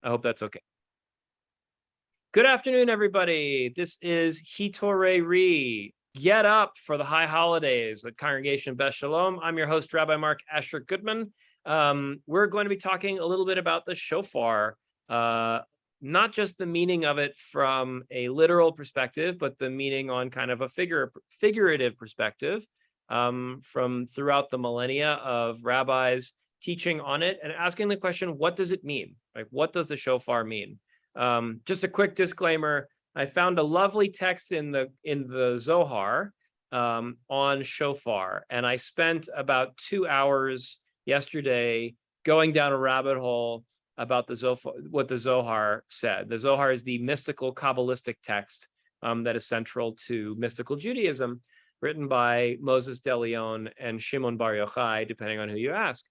I hope that's okay. Good afternoon, everybody. This is Hitoreri. Get up for the high holidays at Congregation Beth Shalom. I'm your host, Rabbi Mark Asher Goodman. We're going to be talking a little bit about the shofar, not just the meaning of it from a literal perspective, but the meaning on kind of a figurative perspective from throughout the millennia of rabbis teaching on it and asking the question, what does it mean? Like, what does the shofar mean? Just a quick disclaimer. I found a lovely text in the Zohar on shofar, and I spent about 2 hours yesterday going down a rabbit hole about the Zohar, what the Zohar said. The Zohar is the mystical Kabbalistic text that is central to mystical Judaism, written by Moses de Leon and Shimon Bar Yochai, depending on who you ask.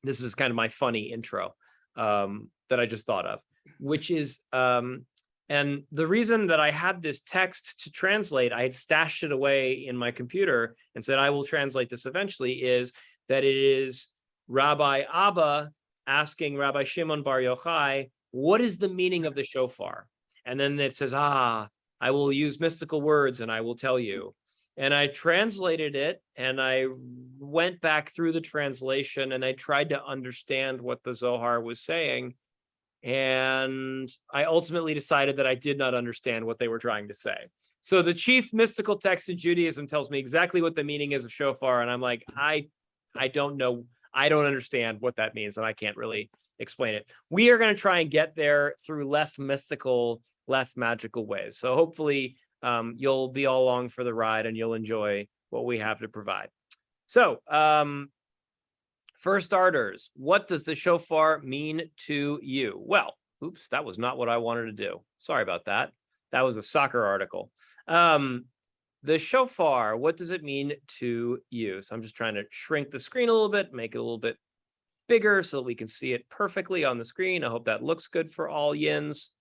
This is kind of my funny intro that I just thought of, which is, and the reason that I had this text to translate, I had stashed it away in my computer and said, I will translate this eventually, is that it is Rabbi Abba asking Rabbi Shimon Bar Yochai, what is the meaning of the shofar? And then it says, I will use mystical words and I will tell you. And I translated it and I went back through the translation and I tried to understand what the Zohar was saying. And I ultimately decided that I did not understand what they were trying to say. So the chief mystical text in Judaism tells me exactly what the meaning is of shofar. And I'm like, I don't know. I don't understand what that means. And I can't really explain it. We are going to try and get there through less mystical, less magical ways. So hopefully you'll be all along for the ride and you'll enjoy what we have to provide. So for starters, what does the shofar mean to you? Well, oops, that was not what I wanted to do. Sorry about that. That was a soccer article. The shofar, what does it mean to you? So I'm just trying to shrink the screen a little bit, make it a little bit bigger so that we can see it perfectly on the screen. I hope that looks good for all yins.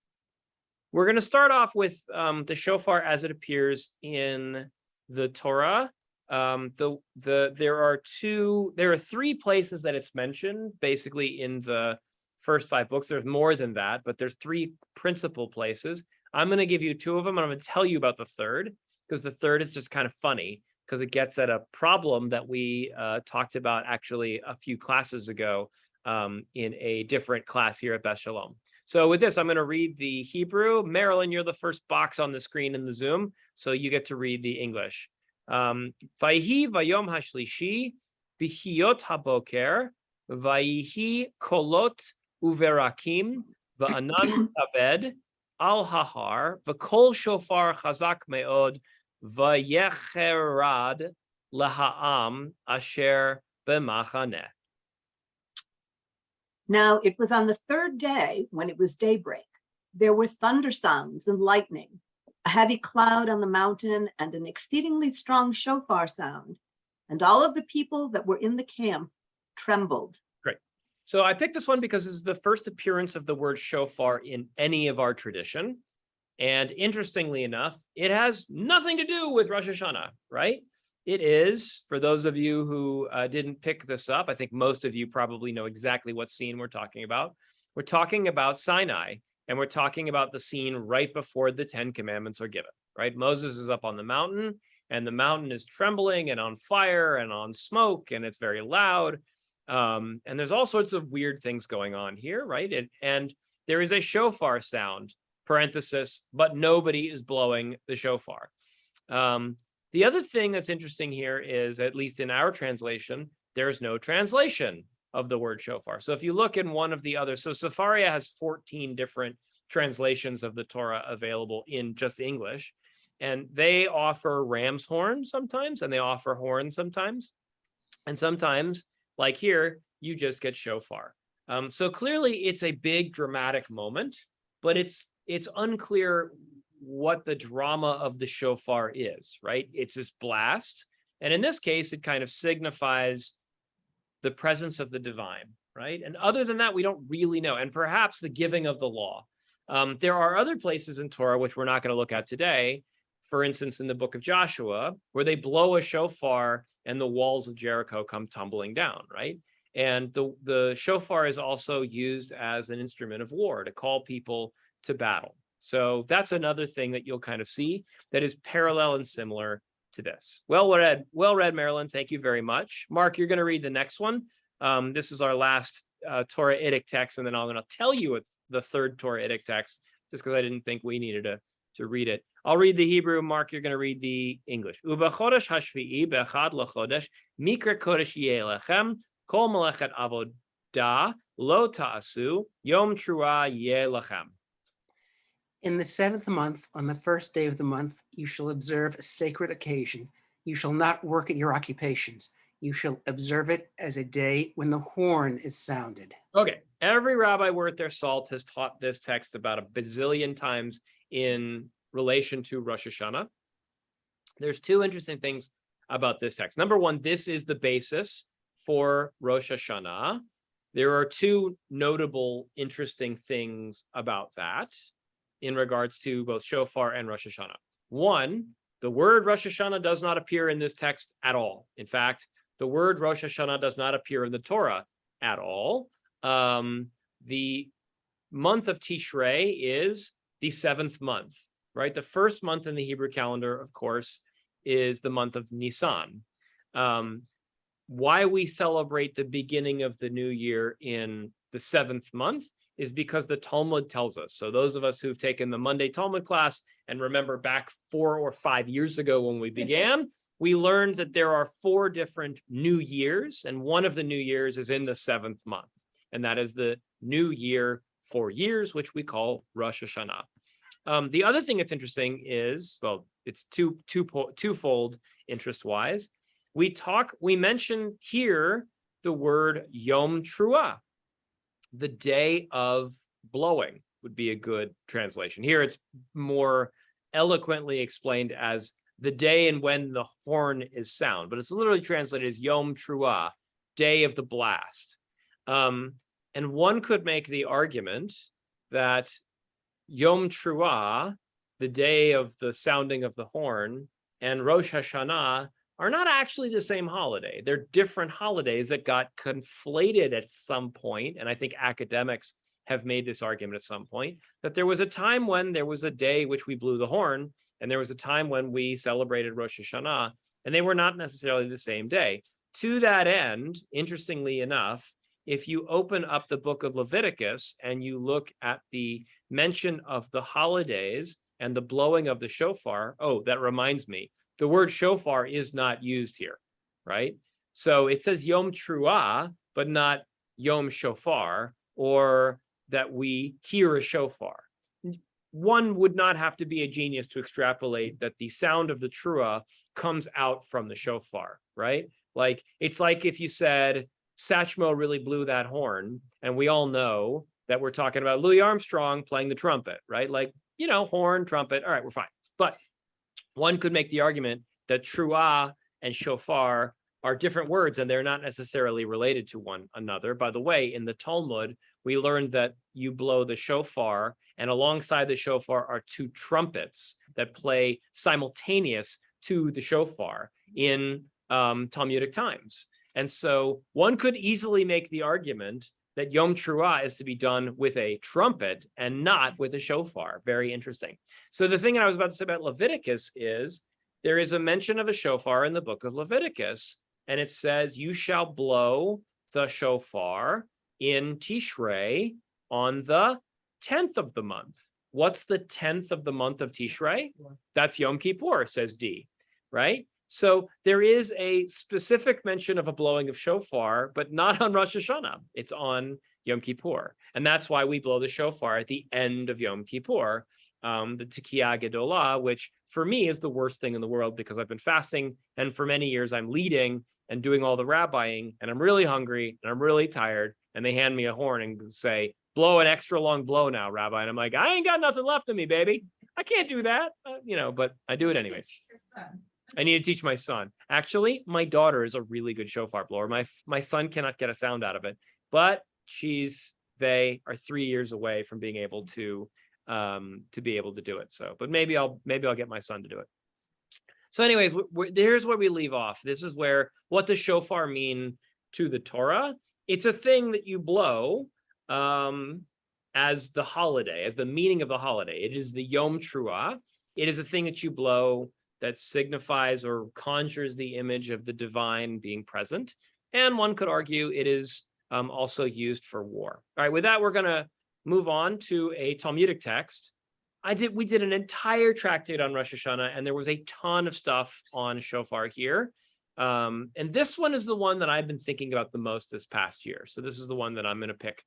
We're going to start off with the shofar as it appears in the Torah. There are 3 places that it's mentioned basically in the first 5 books. There's more than that, but there's 3 principal places. I'm going to give you 2 of them, and I'm going to tell you about the third, because the third is just kind of funny because it gets at a problem that we talked about actually a few classes ago in a different class here at Beth Shalom. So with this, I'm going to read the Hebrew. Marilyn, you're the first box on the screen in the Zoom, so you get to read the English. Vayhi vayom hashlishi b'chiyot haboker vayhi kolot uverakim va'anan kaved al hahar v'kol shofar chazak me'od vayecherad laha'am asher b'machaneh. Now it was on the 3rd day when it was daybreak. There were thunder sounds and lightning, a heavy cloud on the mountain, and an exceedingly strong shofar sound. And all of the people that were in the camp trembled. Great. So I picked this one because this is the first appearance of the word shofar in any of our tradition. And interestingly enough, it has nothing to do with Rosh Hashanah, right? It is, for those of you who didn't pick this up, I think most of you probably know exactly what scene we're talking about. We're talking about Sinai, and we're talking about the scene right before the 10 commandments are given, right? Moses is up on the mountain, and the mountain is trembling and on fire and on smoke, and it's very loud. And there's all sorts of weird things going on here, right? And there is a shofar sound, parenthesis, but nobody is blowing the shofar. The other thing that's interesting here is, at least in our translation, there's no translation of the word shofar. So if you look in one of the others, so Sefaria has 14 different translations of the Torah available in just English, and they offer ram's horn sometimes, and they offer horn sometimes. And sometimes, like here, you just get shofar. So clearly it's a big dramatic moment, but it's unclear what the drama of the shofar is, right? It's this blast. And in this case, it kind of signifies the presence of the divine, right? And other than that, we don't really know. And perhaps the giving of the law. There are other places in Torah, which we're not going to look at today, for instance, in the book of Joshua, where they blow a shofar and the walls of Jericho come tumbling down, right? And the shofar is also used as an instrument of war to call people to battle. So that's another thing that you'll kind of see that is parallel and similar to this. Well read, Marilyn. Thank you very much. Mark, you're going to read the next one. This is our last Torah-itic text, and then I'm going to tell you the third Torah-itic text, just because I didn't think we needed to read it. I'll read the Hebrew. Mark, you're going to read the English. U'b'chodesh hashvi'i b'echad l'chodesh mikra kodesh yeh lechem kol melechet avodah lo ta'asu yom trua yeh lechem. In the 7th month, on the first day of the month, you shall observe a sacred occasion. You shall not work at your occupations. You shall observe it as a day when the horn is sounded. Okay, every rabbi worth their salt has taught this text about a bazillion times in relation to Rosh Hashanah. There's two interesting things about this text. Number one, this is the basis for Rosh Hashanah. There are two notable, interesting things about that in regards to both Shofar and Rosh Hashanah. One, the word Rosh Hashanah does not appear in this text at all. In fact, the word Rosh Hashanah does not appear in the Torah at all. The month of Tishrei is the 7th month, right? The first month in the Hebrew calendar, of course, is the month of Nisan. Why we celebrate the beginning of the new year in the 7th month is because the Talmud tells us. So those of us who've taken the Monday Talmud class and remember back 4 or 5 years ago when we began, we learned that there are 4 different new years, and one of the new years is in the 7th month, and that is the new year for years, which we call Rosh Hashanah. The other thing that's interesting is, well, it's twofold interest-wise. We mention here the word Yom Trua. The day of blowing would be a good translation. Here it's more eloquently explained as the day and when the horn is sound, but it's literally translated as Yom Trua, day of the blast. And one could make the argument that Yom Trua, the day of the sounding of the horn, and Rosh Hashanah are not actually the same holiday. They're different holidays that got conflated at some point. And I think academics have made this argument at some point, that there was a time when there was a day which we blew the horn, and there was a time when we celebrated Rosh Hashanah, and they were not necessarily the same day. To that end, interestingly enough, if you open up the book of Leviticus and you look at the mention of the holidays and the blowing of the shofar, oh, that reminds me, the word shofar is not used here, right? So it says Yom Trua, but not Yom Shofar, or that we hear a shofar. One would not have to be a genius to extrapolate that the sound of the Trua comes out from the shofar, right? Like, it's like if you said, Satchmo really blew that horn, and we all know that we're talking about Louis Armstrong playing the trumpet, right? Like, you know, horn, trumpet, all right, we're fine. But one could make the argument that Trua and Shofar are different words, and they're not necessarily related to one another. By the way, in the Talmud, we learned that you blow the shofar, and alongside the shofar are 2 trumpets that play simultaneous to the shofar in Talmudic times. And so one could easily make the argument that Yom Trua is to be done with a trumpet and not with a shofar. Very interesting. So the thing I was about to say about Leviticus is there is a mention of a shofar in the book of Leviticus, and it says, you shall blow the shofar in Tishrei on the 10th of the month. What's the 10th of the month of Tishrei? That's Yom Kippur, says D, right? So there is a specific mention of a blowing of shofar, but not on Rosh Hashanah. It's on Yom Kippur. And that's why we blow the shofar at the end of Yom Kippur, the Tekiah Gedolah, which for me is the worst thing in the world because I've been fasting. And for many years, I'm leading and doing all the rabbiing, and I'm really hungry and I'm really tired. And they hand me a horn and say, blow an extra long blow now, Rabbi. And I'm like, I ain't got nothing left of me, baby. I can't do that, but I do it anyways. I need to teach my son. Actually, my daughter is a really good shofar blower. My son cannot get a sound out of it, but they are 3 years away from being able to be able to do it. So, but maybe I'll get my son to do it. So anyways, here's where we leave off. This is what does shofar mean to the Torah? it's a thing that you blow as the holiday, as the meaning of the holiday. It is the Yom Truah. It is a thing that you blow that signifies or conjures the image of the divine being present. And one could argue it is also used for war. All right, with that, we're going to move on to a Talmudic text. We did an entire tractate on Rosh Hashanah, and there was a ton of stuff on Shofar here. And this one is the one that I've been thinking about the most this past year. So this is the one that I'm going to pick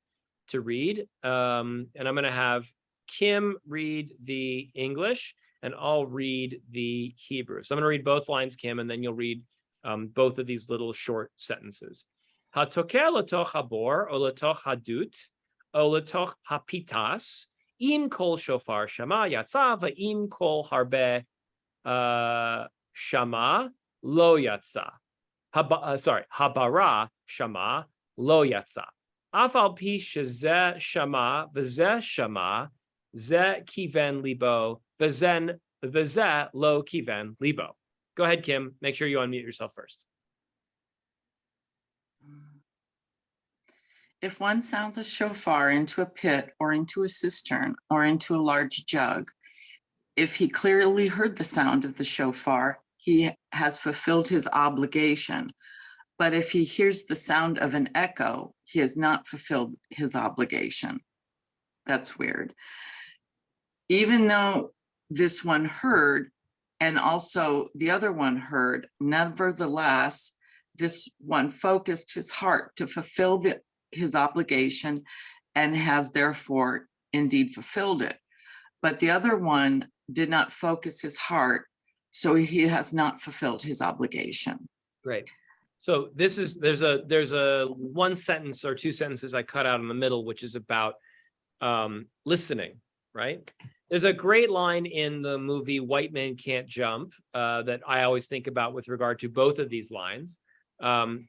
to read. And I'm going to have Kim read the English, and I'll read the Hebrew. So I'm going to read both lines, Kim, and then you'll read both of these little short sentences. Hatoker latoch habor, o latoch hadut, o latoch hapitas, im kol shofar shama yatsa, va'im kol harbe shama lo yatsa. Habara shama lo yatsa. Afal pi shezeh shama v'zeh shama, zeh kiven libo, v'zeh lo kiven libo. Go ahead, Kim. Make sure you unmute yourself first. If one sounds a shofar into a pit or into a cistern or into a large jug, if he clearly heard the sound of the shofar, he has fulfilled his obligation. But if he hears the sound of an echo, he has not fulfilled his obligation. That's weird. Even though this one heard, and also the other one heard, nevertheless, this one focused his heart to fulfill his obligation and has therefore indeed fulfilled it. But the other one did not focus his heart, so he has not fulfilled his obligation. Great. So there's a one sentence or two sentences I cut out in the middle, which is about listening, right? There's a great line in the movie White Man Can't Jump that I always think about with regard to both of these lines.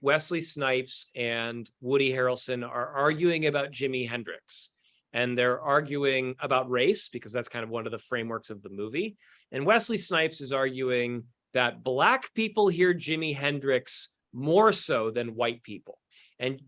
Wesley Snipes and Woody Harrelson are arguing about Jimi Hendrix, and they're arguing about race because that's kind of one of the frameworks of the movie. And Wesley Snipes is arguing that Black people hear Jimi Hendrix more so than white people. And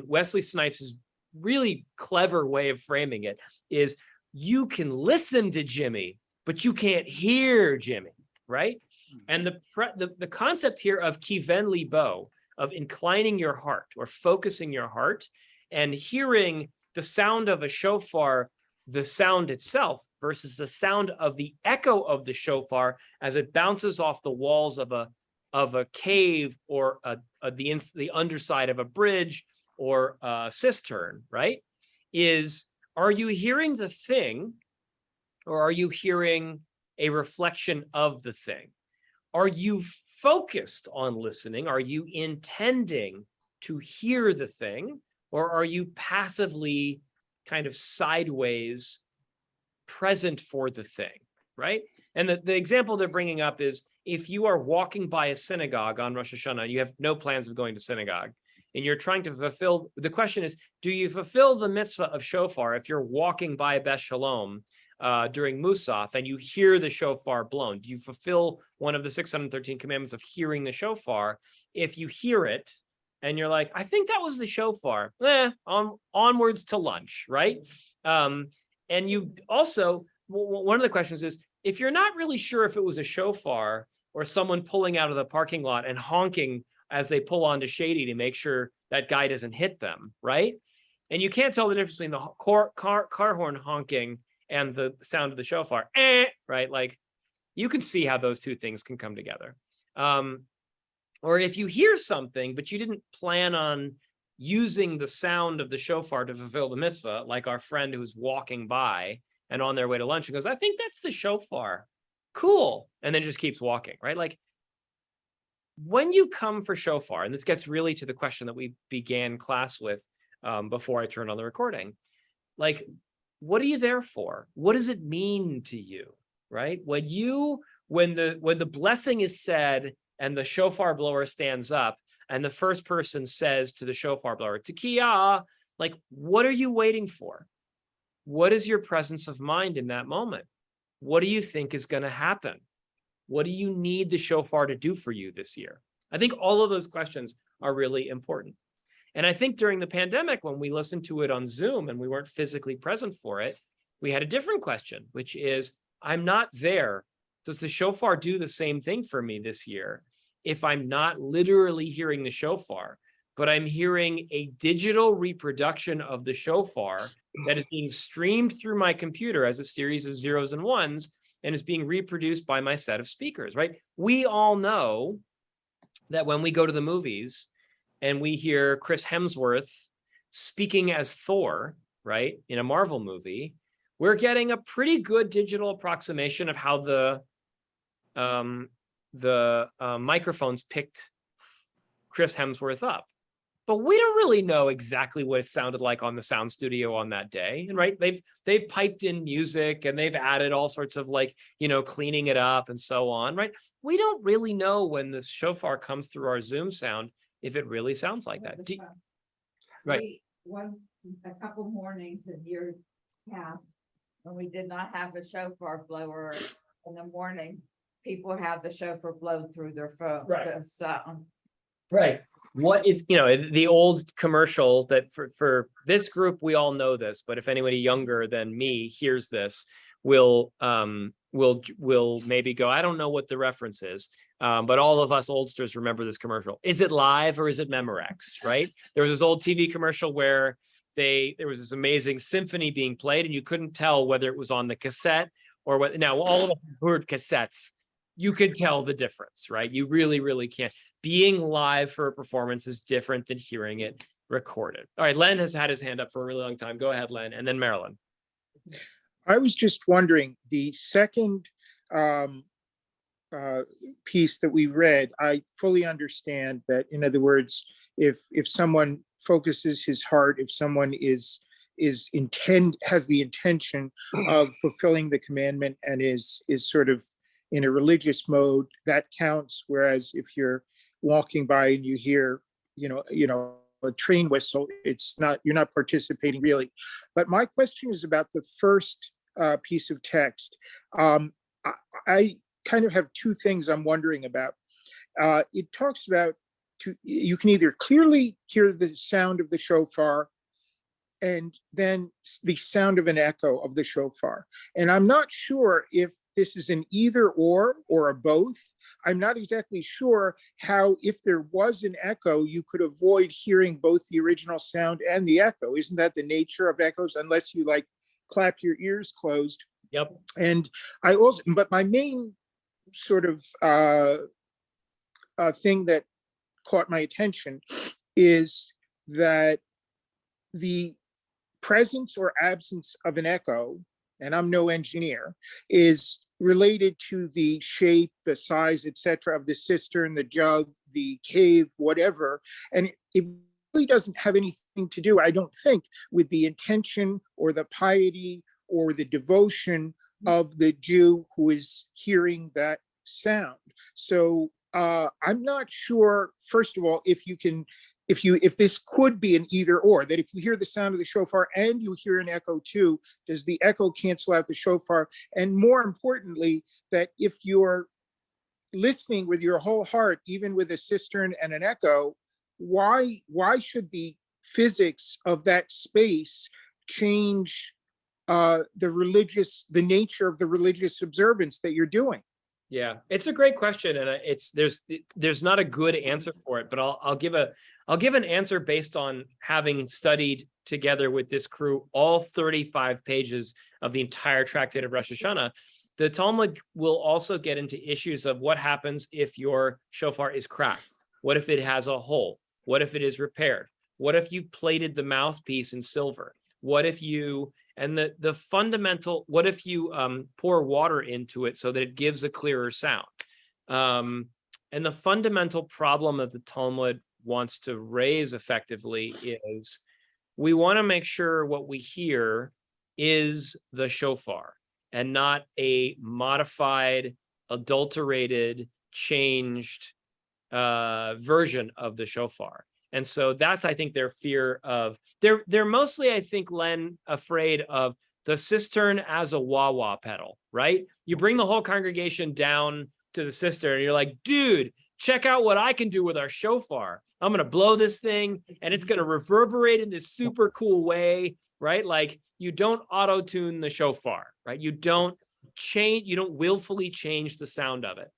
Wesley Snipes' really clever way of framing it is you can listen to Jimmy, but you can't hear Jimmy, right? And the concept here of kiven libo, of inclining your heart or focusing your heart and hearing the sound of a shofar, the sound itself versus the sound of the echo of the shofar as it bounces off the walls of a cave or the underside of a bridge or a cistern, right? Are you hearing the thing, or are you hearing a reflection of the thing? Are you focused on listening? Are you intending to hear the thing, or are you passively kind of sideways present for the thing, right? And the example they're bringing up is if you are walking by a synagogue on Rosh Hashanah, you have no plans of going to synagogue, and you're trying to fulfill, the question is, do you fulfill the mitzvah of shofar if you're walking by a Beth Shalom during Musaf and you hear the shofar blown? Do you fulfill one of the 613 commandments of hearing the shofar? If you hear it and you're like, I think that was the shofar, onwards to lunch, right? And you also, one of the questions is, if you're not really sure if it was a shofar or someone pulling out of the parking lot and honking as they pull onto Shady to make sure that guy doesn't hit them, right? And you can't tell the difference between the car horn honking and the sound of the shofar, right? Like, you can see how those two things can come together. Or if you hear something, but you didn't plan on using the sound of the shofar to fulfill the mitzvah, like our friend who's walking by and on their way to lunch and goes, I think that's the shofar. Cool. And then just keeps walking, right? Like, when you come for shofar, and this gets really to the question that we began class with before I turned on the recording, like, what are you there for? What does it mean to you, right? When the blessing is said and the shofar blower stands up and the first person says to the shofar blower, Tekiah, like, what are you waiting for? What is your presence of mind in that moment? What do you think is going to happen? What do you need the shofar to do for you this year? I think all of those questions are really important. And I think during the pandemic, when we listened to it on Zoom and we weren't physically present for it, we had a different question, which is, I'm not there. Does the shofar do the same thing for me this year if I'm not literally hearing the shofar, but I'm hearing a digital reproduction of the shofar that is being streamed through my computer as a series of zeros and ones and is being reproduced by my set of speakers, right? We all know that when we go to the movies and we hear Chris Hemsworth speaking as Thor, right, in a Marvel movie, we're getting a pretty good digital approximation of how the microphones picked Chris Hemsworth up. But we don't really know exactly what it sounded like on the sound studio on that day. And right, they've piped in music and they've added all sorts of like, cleaning it up and so on, right? We don't really know when the shofar comes through our Zoom sound if it really sounds like that. Right. A couple mornings in years past, when we did not have a shofar blower in the morning, people had the shofar blown through their phone. Right. So, Right. What is, the old commercial that for this group, we all know this, but if anybody younger than me hears this, will maybe go, I don't know what the reference is. But all of us oldsters remember this commercial. Is it live or is it Memorex, right? There was this old TV commercial where there was this amazing symphony being played and you couldn't tell whether it was on the cassette or what. Now, all of us heard cassettes. You could tell the difference, right? You really, really can't. Being live for a performance is different than hearing it recorded. All right, Len has had his hand up for a really long time. Go ahead, Len, and then Marilyn. I was just wondering, the second piece that we read, I fully understand that, in other words, if someone focuses his heart, if someone has the intention of fulfilling the commandment and is sort of in a religious mode, that counts. Whereas if you're walking by and you hear, a train whistle, you're not participating really. But my question is about the first piece of text. I kind of have two things I'm wondering about. It talks about you can either clearly hear the sound of the shofar and then the sound of an echo of the shofar. And I'm not sure if this is an either or a both. I'm not exactly sure how, if there was an echo, you could avoid hearing both the original sound and the echo. Isn't that the nature of echoes, unless you like clap your ears closed? Yep. And but my main sort of thing that caught my attention is that the presence or absence of an echo, and I'm no engineer, is related to the shape, the size, etc., of the cistern, the jug, the cave, whatever. And it really doesn't have anything to do, I don't think, with the intention or the piety or the devotion of the Jew who is hearing that sound. So I'm not sure, first of all, if this could be an either or, that if you hear the sound of the shofar and you hear an echo too, does the echo cancel out the shofar? And more importantly, that if you're listening with your whole heart, even with a cistern and an echo, why should the physics of that space change the nature of the religious observance that you're doing? Yeah, it's a great question, and there's not a good answer for it, but I'll give an answer based on having studied together with this crew all 35 pages of the entire tractate of Rosh Hashanah. The Talmud will also get into issues of what happens if your shofar is cracked. What if it has a hole? What if it is repaired? What if you plated the mouthpiece in silver? What if you the fundamental, what if you pour water into it so that it gives a clearer sound? And the fundamental problem that the Talmud wants to raise effectively is we want to make sure what we hear is the shofar and not a modified, adulterated, changed version of the shofar. And so that's, I think, their fear of, they're mostly, I think, Len, afraid of the cistern as a wah-wah pedal, right? You bring the whole congregation down to the cistern and you're like, dude, check out what I can do with our shofar. I'm going to blow this thing and it's going to reverberate in this super cool way, right? Like you don't auto-tune the shofar, right? You don't willfully change the sound of it.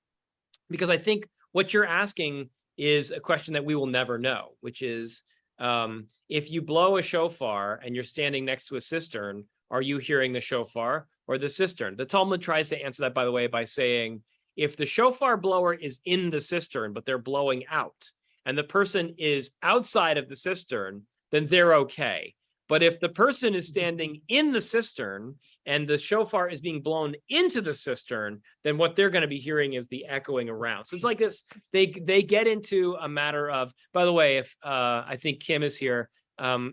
Because I think what you're asking is a question that we will never know, which is if you blow a shofar and you're standing next to a cistern, are you hearing the shofar or the cistern? The Talmud tries to answer that, by the way, by saying, if the shofar blower is in the cistern, but they're blowing out, and the person is outside of the cistern, then they're okay. But if the person is standing in the cistern and the shofar is being blown into the cistern, then what they're going to be hearing is the echoing around. So it's like this, they get into a matter of, by the way, if I think Kim is here,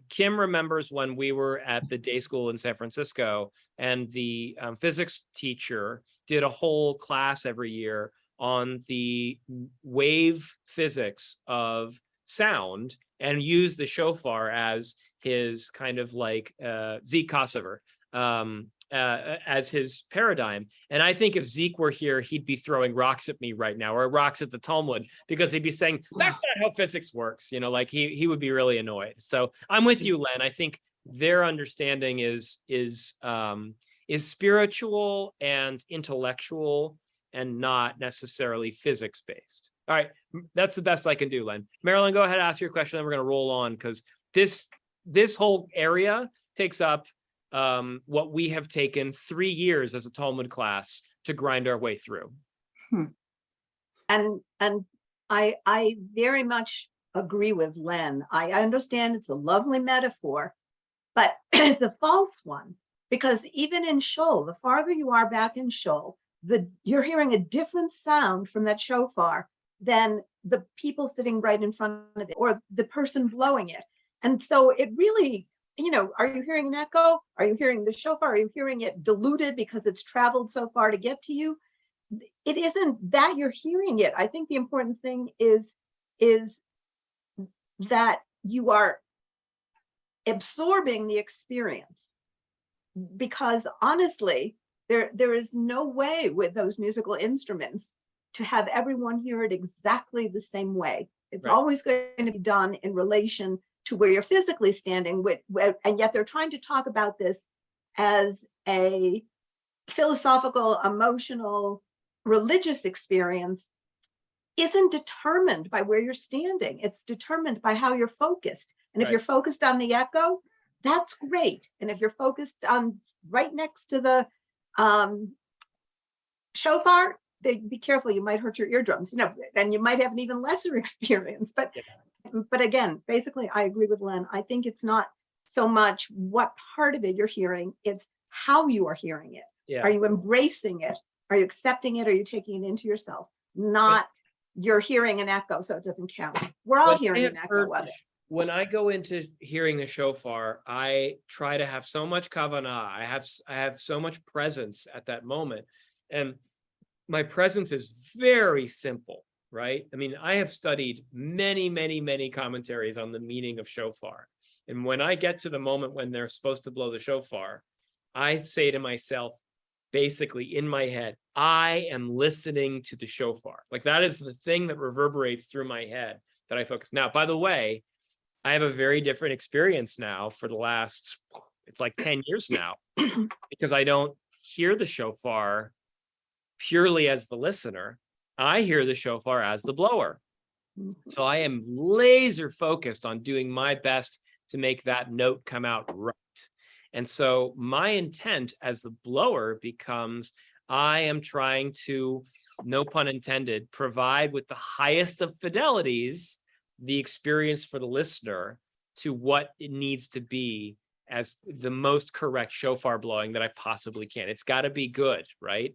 Kim remembers when we were at the day school in San Francisco and the physics teacher did a whole class every year on the wave physics of sound and used the shofar as his kind of like Zeke Kosover as his paradigm. And I think if Zeke were here, he'd be throwing rocks at me right now, or rocks at the Talmud, because he'd be saying, that's not how physics works. You know, like he would be really annoyed. So I'm with you, Len. I think their understanding is spiritual and intellectual and not necessarily physics based. All right, that's the best I can do, Len. Marilyn, go ahead and ask your question, then we're going to roll on, because this whole area takes up what we have taken 3 years as a Talmud class to grind our way through. And I very much agree with Len. I understand it's a lovely metaphor, but it's a false one, because even in Shul, the farther you are back in Shul, you're hearing a different sound from that shofar than the people sitting right in front of it or the person blowing it. And so it really, are you hearing an echo? Are you hearing the shofar? Are you hearing it diluted because it's traveled so far to get to you? It isn't that you're hearing it. I think the important thing is that you are absorbing the experience. Because honestly, there is no way with those musical instruments to have everyone hear it exactly the same way. It's Right. always going to be done in relation to where you're physically standing with, and yet they're trying to talk about this as a philosophical, emotional, religious experience isn't determined by where you're standing. It's determined by how you're focused. And if Right. you're focused on the echo, that's great. And if you're focused on right next to the shofar, be careful, you might hurt your eardrums, and you might have an even lesser experience. But again, basically, I agree with Len. I think it's not so much what part of it you're hearing, it's how you are hearing it. Yeah. Are you embracing it? Are you accepting it? Are you taking it into yourself? Not you're hearing an echo, so it doesn't count. We're all hearing an echo of it. When I go into hearing the shofar, I try to have so much kavanah. I have so much presence at that moment. And my presence is very simple, right? I mean, I have studied many, many, many commentaries on the meaning of shofar. And when I get to the moment when they're supposed to blow the shofar, I say to myself, basically in my head, I am listening to the shofar. Like that is the thing that reverberates through my head that I focus. Now, by the way, I have a very different experience now for the last, it's like 10 years now, because I don't hear the shofar purely as the listener. I hear the shofar as the blower. So I am laser focused on doing my best to make that note come out right. And so my intent as the blower becomes, I am trying to, no pun intended, provide with the highest of fidelities the experience for the listener to what it needs to be as the most correct shofar blowing that I possibly can. It's got to be good, right?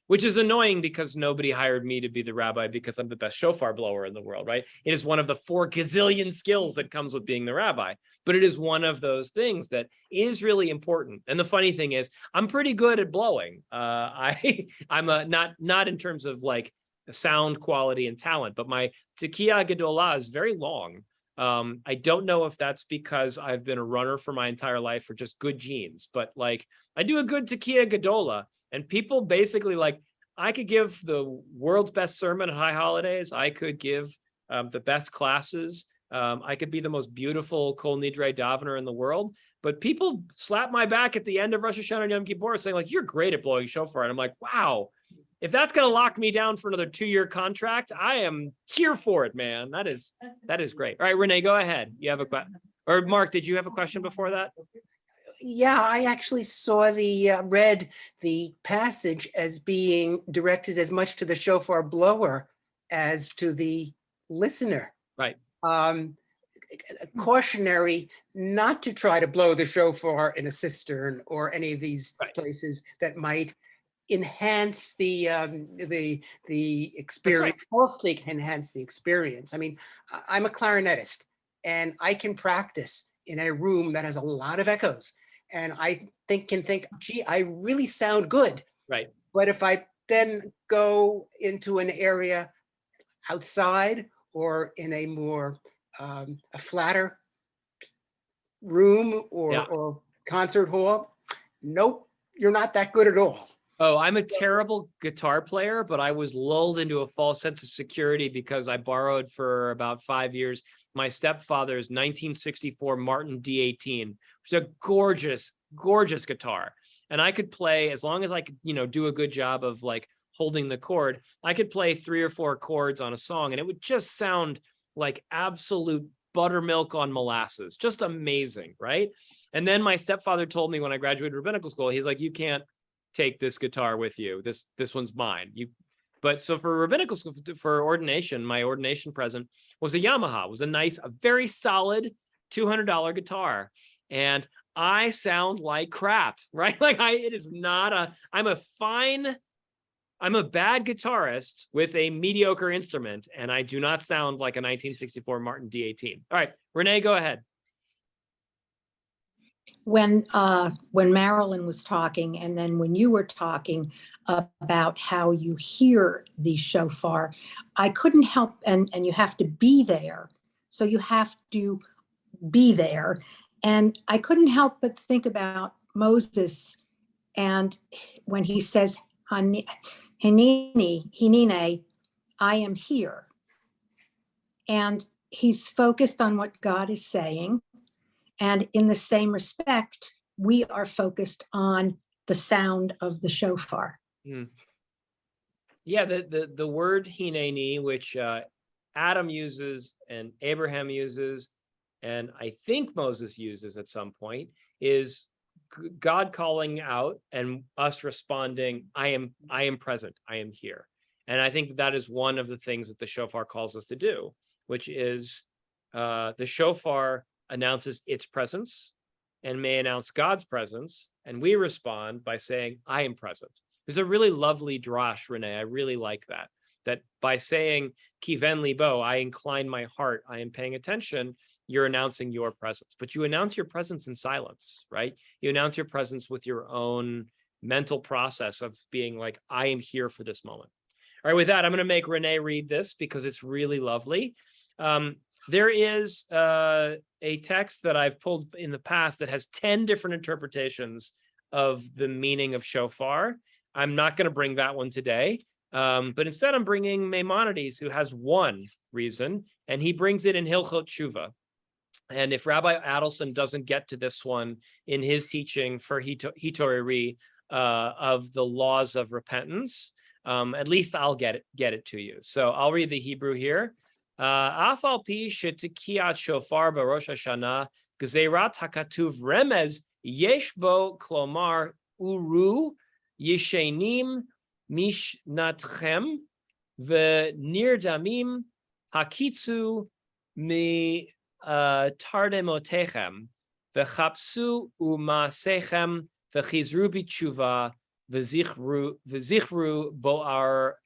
Which is annoying because nobody hired me to be the rabbi because I'm the best shofar blower in the world, right? It is one of the 4 gazillion skills that comes with being the rabbi, but it is one of those things that is really important. And the funny thing is, I'm pretty good at blowing. I'm not in terms of like sound quality and talent, but my tekiah gedolah is very long. I don't know if that's because I've been a runner for my entire life or just good genes, but like I do a good tekiah gedolah. And people basically like, I could give the world's best sermon at high holidays. I could give the best classes. I could be the most beautiful Kol Nidre davener in the world. But people slap my back at the end of Rosh Hashanah and Yom Kippur saying, like, you're great at blowing shofar. And I'm like, wow, if that's going to lock me down for another 2-year contract, I am here for it, man. That is great. All right, Renee, go ahead. You have a question. Or Mark, did you have a question before that? Yeah, I actually saw read the passage as being directed as much to the shofar blower as to the listener. Right. Cautionary not to try to blow the shofar in a cistern or any of these places that might enhance the experience, falsely enhance the experience. I mean, I'm a clarinetist and I can practice in a room that has a lot of echoes. And I can think, gee, I really sound good. Right. But if I then go into an area outside or in a more a flatter room or concert hall, nope, you're not that good at all. Oh, I'm a terrible guitar player, but I was lulled into a false sense of security because I borrowed for about 5 years my stepfather's 1964 Martin D18, which is a gorgeous, gorgeous guitar. And I could play, as long as I could, do a good job of like holding the chord, I could play 3 or 4 chords on a song and it would just sound like absolute buttermilk on molasses, just amazing, right? And then my stepfather told me when I graduated rabbinical school, he's like, you can't take this guitar with you. This one's mine. But so for rabbinical school, for ordination, my ordination present was a Yamaha. It was a very solid $200 guitar. And I sound like crap, right? Like I'm a bad guitarist with a mediocre instrument, and I do not sound like a 1964 Martin D18. All right, Renee, go ahead. When Marilyn was talking, and then when you were talking about how you hear the shofar, I couldn't help, and you have to be there. So you have to be there. And I couldn't help but think about Moses, and when he says, Hinine, I am here. And he's focused on what God is saying. And in the same respect, we are focused on the sound of the shofar. Yeah, the word hineni, which Adam uses and Abraham uses, and I think Moses uses at some point, is God calling out and us responding, I am present, I am here. And I think that is one of the things that the shofar calls us to do, which is the shofar announces its presence and may announce God's presence. And we respond by saying, I am present. There's a really lovely drash, Renee. I really like that by saying, Kiven libo, I incline my heart, I am paying attention, you're announcing your presence. But you announce your presence in silence, right? You announce your presence with your own mental process of being like, I am here for this moment. All right, with that, I'm going to make Renee read this because it's really lovely. There is a text that I've pulled in the past that has 10 different interpretations of the meaning of shofar. I'm not going to bring that one today, but instead I'm bringing Maimonides, who has one reason, and he brings it in Hilchot Tshuva. And if Rabbi Adelson doesn't get to this one in his teaching for Hitoreri of the laws of repentance, at least I'll get it to you. So I'll read the Hebrew here. Afal pi shetikiyat shofar barosh Hashanah gzeirat hakatuv remez yesh bo klomar uru yishenim mishnatchem v'nirdamim hakitzu mi tardemotechem v'chapsu umasechem v'chizru b'tshuva v'zichru boar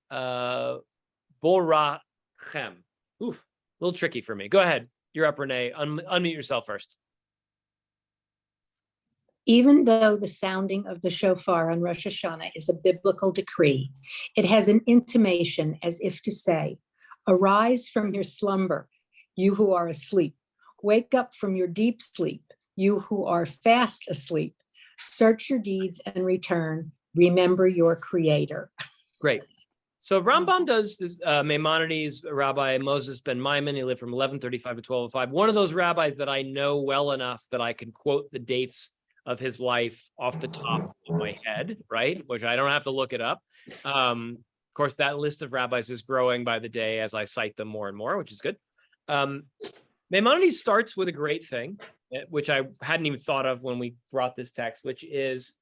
borachem. Oof, a little tricky for me. Go ahead. You're up, Renee. Unmute yourself first. Even though the sounding of the shofar on Rosh Hashanah is a biblical decree, it has an intimation as if to say, arise from your slumber, you who are asleep. Wake up from your deep sleep, you who are fast asleep. Search your deeds and return. Remember your Creator. Great. So Rambam does this, Maimonides, Rabbi Moses ben Maimon, he lived from 1135 to 1205. One of those rabbis that I know well enough that I can quote the dates of his life off the top of my head, right? Which I don't have to look it up. Of course, that list of rabbis is growing by the day as I cite them more and more, which is good. Maimonides starts with a great thing, which I hadn't even thought of when we brought this text, which is,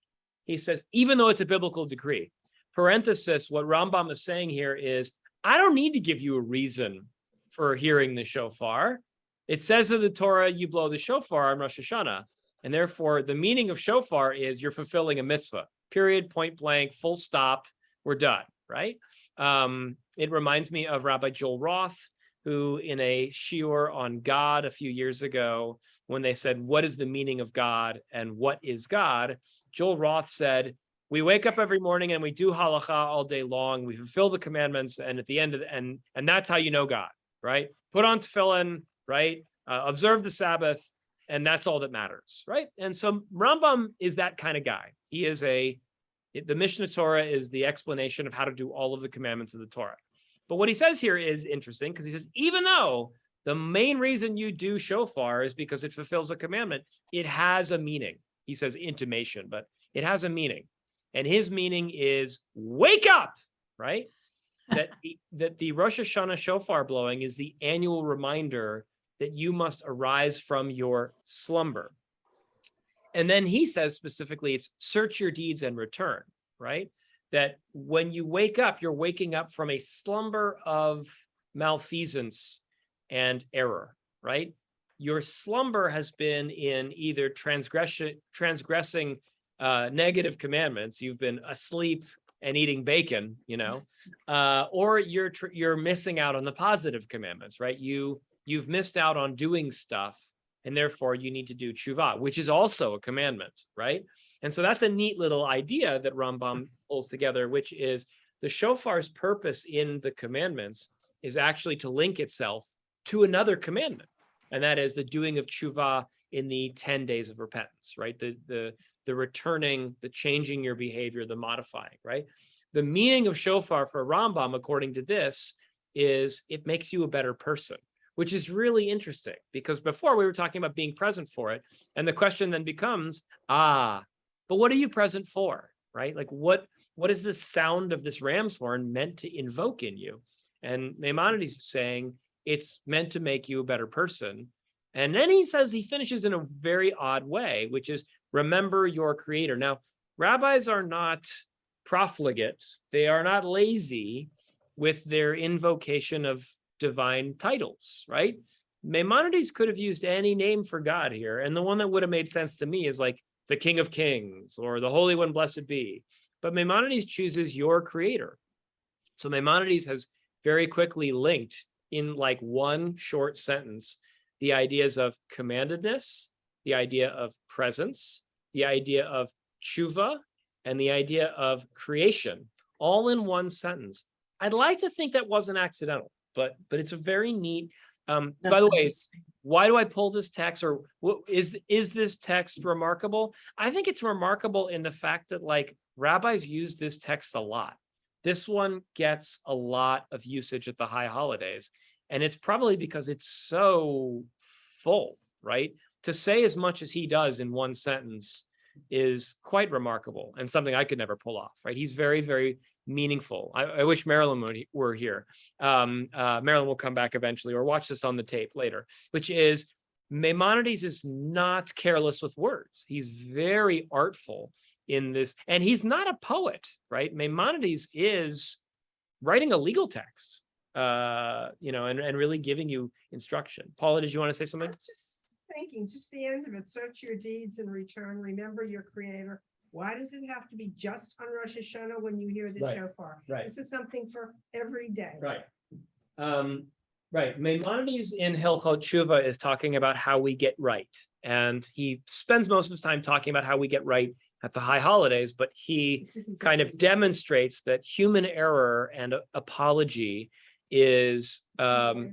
he says, even though it's a biblical decree, parenthesis, what Rambam is saying here is, I don't need to give you a reason for hearing the shofar. It says in the Torah, you blow the shofar on Rosh Hashanah. And therefore, the meaning of shofar is you're fulfilling a mitzvah, period, point blank, full stop, we're done, right? It reminds me of Rabbi Joel Roth, who in a shiur on God a few years ago, when they said, what is the meaning of God and what is God? Joel Roth said, we wake up every morning and we do halacha all day long. We fulfill the commandments, and at the end of and that's how you know God, right? Put on tefillin, right? Observe the Sabbath, and that's all that matters, right? And so Rambam is that kind of guy. He is the Mishnah Torah is the explanation of how to do all of the commandments of the Torah. But what he says here is interesting, because he says, even though the main reason you do shofar is because it fulfills a commandment, it has a meaning. He says intimation, but it has a meaning. And his meaning is wake up, right? That the Rosh Hashanah shofar blowing is the annual reminder that you must arise from your slumber. And then he says specifically, it's search your deeds and return, right? That when you wake up, you're waking up from a slumber of malfeasance and error, right? Your slumber has been in either transgressing negative commandments. You've been asleep and eating bacon, or you're missing out on the positive commandments, right? You've missed out on doing stuff, and therefore you need to do tshuva, which is also a commandment, right? And so that's a neat little idea that Rambam pulls together, which is the shofar's purpose in the commandments is actually to link itself to another commandment, and that is the doing of tshuva in the 10 days of repentance, right? The returning, the changing your behavior, the modifying, right? The meaning of shofar for Rambam, according to this, is it makes you a better person, which is really interesting, because before we were talking about being present for it. And the question then becomes, but what are you present for, right? Like what is the sound of this ram's horn meant to invoke in you? And Maimonides is saying it's meant to make you a better person. And then he says, he finishes in a very odd way, which is remember your creator. Now, rabbis are not profligate. They are not lazy with their invocation of divine titles, right? Maimonides could have used any name for God here. And the one that would have made sense to me is like the King of Kings or the Holy One, blessed be. But Maimonides chooses your creator. So Maimonides has very quickly linked in like one short sentence the ideas of commandedness, the idea of presence, the idea of tshuva, and the idea of creation, all in one sentence. I'd like to think that wasn't accidental, but it's a very neat. By the way, why do I pull this text, or is this text remarkable? I think it's remarkable in the fact that like rabbis use this text a lot. This one gets a lot of usage at the high holidays, and it's probably because it's so full, right? To say as much as he does in one sentence is quite remarkable and something I could never pull off, right? He's very, very meaningful. I wish Marilyn were here. Marilyn will come back eventually, or watch this on the tape later, which is Maimonides is not careless with words. He's very artful in this, and he's not a poet, right? Maimonides is writing a legal text, and really giving you instruction. Paula, did you want to say something? Just thinking, just the end of it, search your deeds and return, remember your creator. Why does it have to be just on Rosh Hashanah when you hear the shofar? Right. This is something for every day. Right. Right. Maimonides in Hilchot Tshuva is talking about how we get right. And he spends most of his time talking about how we get right at the high holidays, but he kind of demonstrates that human error and apology is a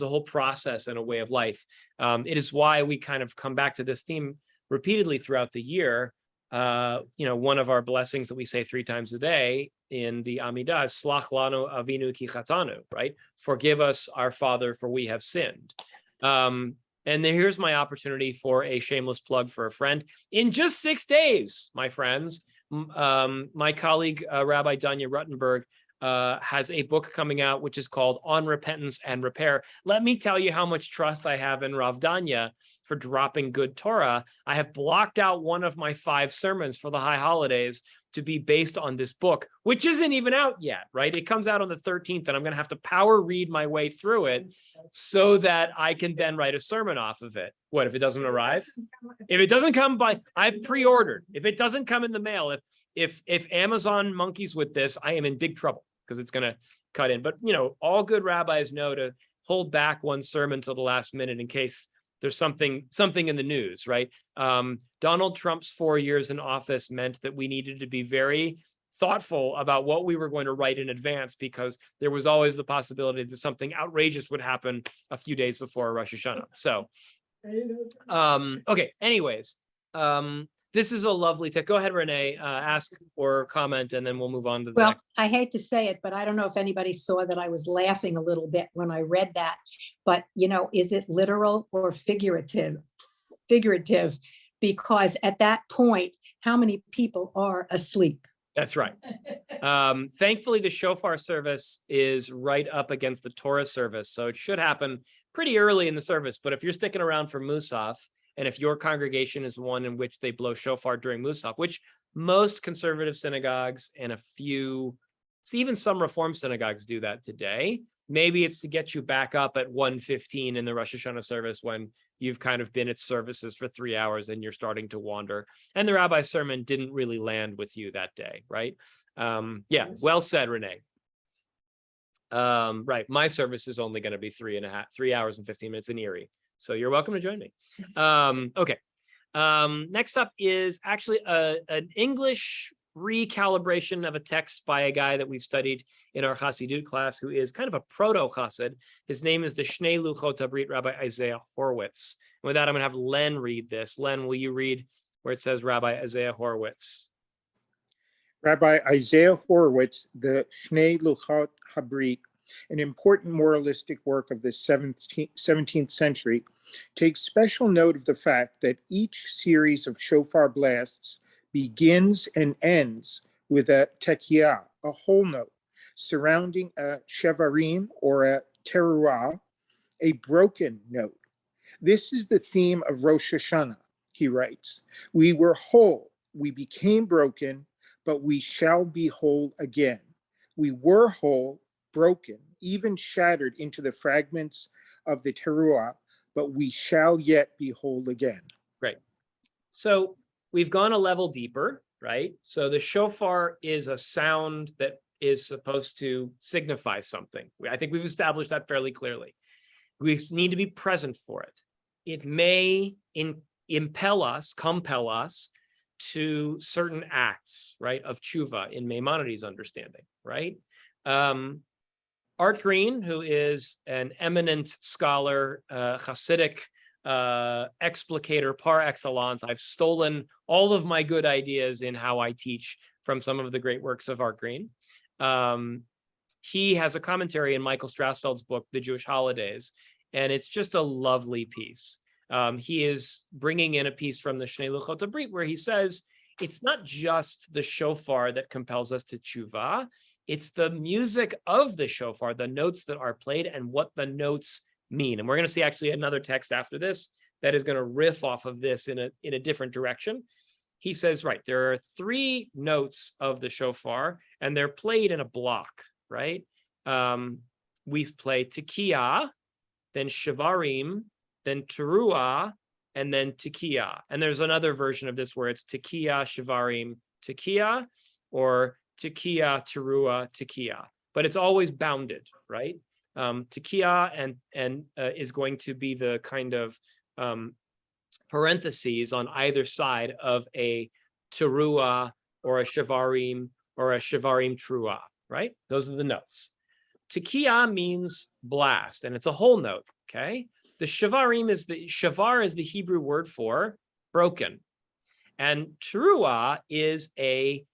whole process and a way of life. It is why we kind of come back to this theme repeatedly throughout the year. one of our blessings that we say 3 times a day in the Amidah is Slach lanu avinu ki chatanu, right? Forgive us, our Father, for we have sinned. And then here's my opportunity for a shameless plug for a friend. In just 6 days, my friends, my colleague, Rabbi Danya Ruttenberg, has a book coming out, which is called On Repentance and Repair. Let me tell you how much trust I have in Rav Danya for dropping good Torah. I have blocked out one of my 5 sermons for the high holidays to be based on this book, which isn't even out yet, right? It comes out on the 13th, and I'm going to have to power read my way through it so that I can then write a sermon off of it. What, if it doesn't arrive? If it doesn't come by, I've pre-ordered. If it doesn't come in the mail, if Amazon monkeys with this, I am in big trouble because it's going to cut in. But, all good rabbis know to hold back one sermon till the last minute in case there's something in the news, right? Donald Trump's 4 years in office meant that we needed to be very thoughtful about what we were going to write in advance, because there was always the possibility that something outrageous would happen a few days before Rosh Hashanah. So, okay, anyways, this is a lovely tip. Go ahead, Renee, ask or comment, and then we'll move on to the Well, next. I hate to say it, but I don't know if anybody saw that I was laughing a little bit when I read that. But, is it literal or figurative? Figurative, because at that point, how many people are asleep? That's right. Thankfully, the Shofar service is right up against the Torah service, so it should happen pretty early in the service. But if you're sticking around for Musaf, and if your congregation is one in which they blow shofar during Musaf, which most conservative synagogues and even some Reform synagogues do that today, maybe it's to get you back up at 1:15 in the Rosh Hashanah service when you've kind of been at services for 3 hours and you're starting to wander. And the rabbi's sermon didn't really land with you that day, right? Yeah, well said, Renee. Right, my service is only going to be 3 hours and 15 minutes in Erie. So you're welcome to join me. Okay. Next up is actually an English recalibration of a text by a guy that we've studied in our Hassidut class, who is kind of a proto-Chassid. His name is the Shnei Luchot Habrit Rabbi Isaiah Horowitz. And with that, I'm going to have Len read this. Len, will you read where it says Rabbi Isaiah Horowitz? Rabbi Isaiah Horowitz, the Shnei Luchot Habrit, an important moralistic work of the 17th century, takes special note of the fact that each series of shofar blasts begins and ends with a tekiah, a whole note, surrounding a shevarim or a teruah, a broken note. This is the theme of Rosh Hashanah, he writes. We were whole, we became broken, but we shall be whole again. We were whole, broken, even shattered into the fragments of the teruah, but we shall yet be whole again. Great. So we've gone a level deeper, right? So the shofar is a sound that is supposed to signify something. I think we've established that fairly clearly. We need to be present for it. It may compel us to certain acts, right, of tshuva in Maimonides' understanding, right? Art Green, who is an eminent scholar, Hasidic explicator par excellence. I've stolen all of my good ideas in how I teach from some of the great works of Art Green. He has a commentary in Michael Strassfeld's book, The Jewish Holidays, and it's just a lovely piece. He is bringing in a piece from the Shnei Luchot Habrit where he says, it's not just the shofar that compels us to tshuva, it's the music of the shofar, the notes that are played and what the notes mean. And we're going to see actually another text after this that is going to riff off of this in a different direction. He says, right, there are 3 notes of the shofar and they're played in a block, right? We play tekiah, then shivarim, then teruah, and then tekiah. And there's another version of this where it's tekiah, shivarim, tekiah, or tekiah, teruah, tekiah. But it's always bounded, right? Tekiah and is going to be the kind of parentheses on either side of a teruah or a shivarim teruah, right? Those are the notes. Tekiah means blast, and it's a whole note, okay? The shivarim shavar is the Hebrew word for broken. And teruah is a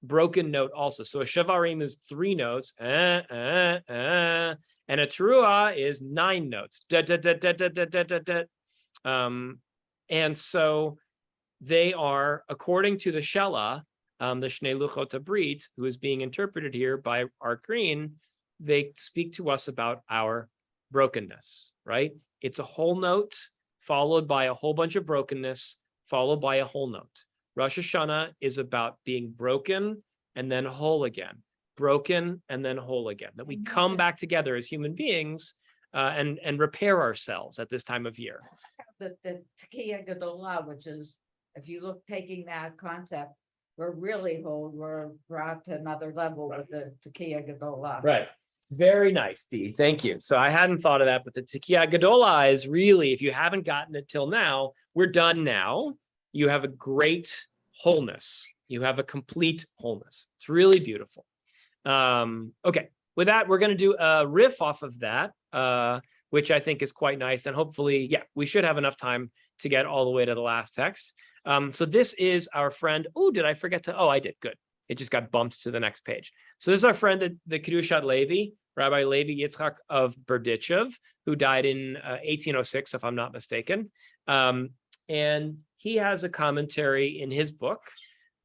broken note also. So a shavarim is 3 notes, and a teruah is 9 notes. And so they are, according to the Shela, the Shnei Luchot HaBrit, who is being interpreted here by Art Green, they speak to us about our brokenness, right? It's a whole note followed by a whole bunch of brokenness, followed by a whole note. Rosh Hashanah is about being broken and then whole again, broken and then whole again, that we come back together as human beings and repair ourselves at this time of year. The Tekiah Gedolah, which is, if you look, taking that concept, we're really whole, we're brought to another level with the Tekiah Gedolah. Right. Very nice, Dee. Thank you. So I hadn't thought of that, but the Tekiah Gedolah is really, if you haven't gotten it till now, we're done now. You have a great wholeness. You have a complete wholeness. It's really beautiful. Okay. With that, we're going to do a riff off of that, which I think is quite nice. And hopefully, yeah, we should have enough time to get all the way to the last text. So this is our friend. Oh, did I forget to? Oh, I did. Good. It just got bumped to the next page. So this is our friend, the Kedushat Levi, Rabbi Levi Yitzchak of Berdichev, who died in 1806, if I'm not mistaken. And he has a commentary in his book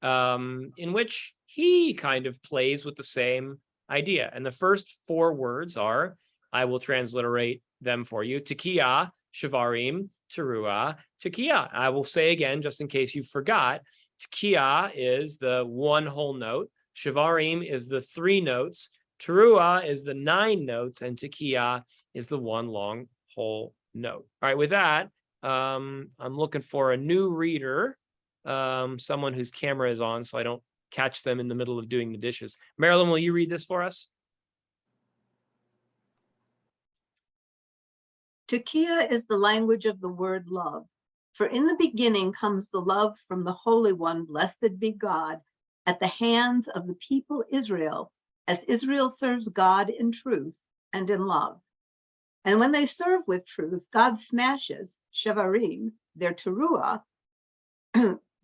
in which he kind of plays with the same idea. And the first 4 words are, I will transliterate them for you, Tekiah, Shavarim, Teruah, Tekiah. I will say again, just in case you forgot, Tekiah is the 1 whole note, Shavarim is the 3 notes, Teruah is the 9 notes, and Tekiah is the 1 long whole note. All right, with that, I'm looking for a new reader, someone whose camera is on so I don't catch them in the middle of doing the dishes. Marilyn, will you read this for us? Tekiah is the language of the word love. For in the beginning comes the love from the Holy One, blessed be God, at the hands of the people Israel, as Israel serves God in truth and in love. And when they serve with truth, God smashes, Shevarim, their teruah,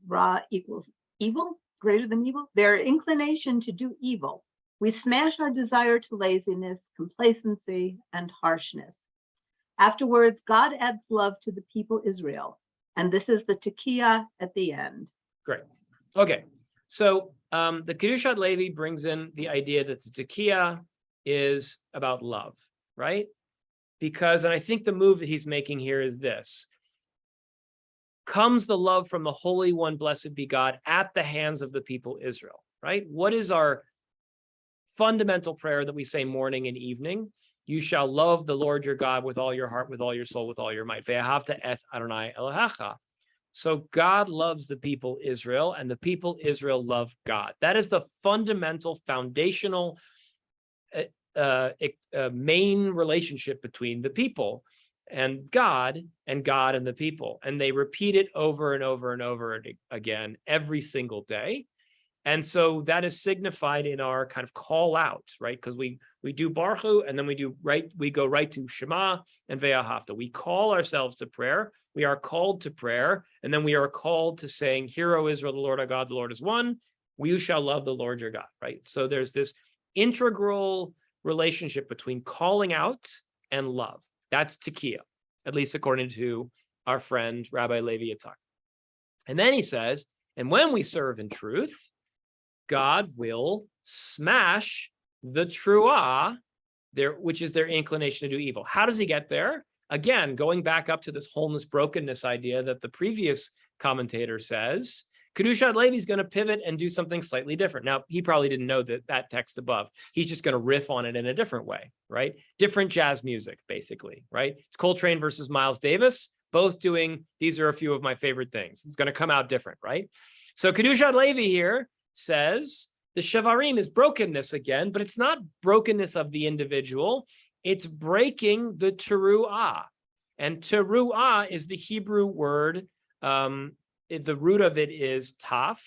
Ra equals evil, greater than evil, their inclination to do evil. We smash our desire to laziness, complacency, and harshness. Afterwards, God adds love to the people Israel. And this is the Tekiah at the end. Great. Okay. So the Kedushat Levi brings in the idea that the Tekiah is about love, right? Because, and I think the move that he's making here is this. Comes the love from the Holy One, blessed be God, at the hands of the people Israel, right? What is our fundamental prayer that we say morning and evening? You shall love the Lord your God with all your heart, with all your soul, with all your might. Ve'ahavta et Adonai Elohecha. So God loves the people Israel, and the people Israel love God. That is the fundamental, foundational, main relationship between the people and God and the people. And they repeat it over and over and over again every single day. And so that is signified in our kind of call out, right? Because we do Baruch Hu, and then we go right to Shema and Ve'ahavta. We call ourselves to prayer. We are called to prayer, and then we are called to saying, Hear, O Israel, the Lord our God, the Lord is one. You shall love the Lord your God, right? So there's this integral relationship between calling out and love. That's Tekiah, at least according to our friend Rabbi Levi Yitzchak. And then he says, and when we serve in truth, God will smash the teruah, which is their inclination to do evil. How does he get there? Again, going back up to this wholeness, brokenness idea that the previous commentator says, Kedushat Levi is going to pivot and do something slightly different. Now, he probably didn't know that text above. He's just going to riff on it in a different way, right? Different jazz music, basically, right? It's Coltrane versus Miles Davis, both doing, these are a few of my favorite things. It's going to come out different, right? So Kedushat Levi here says the Shevarim is brokenness again, but it's not brokenness of the individual. It's breaking the teruah. And teruah is the Hebrew word. The root of it is taf,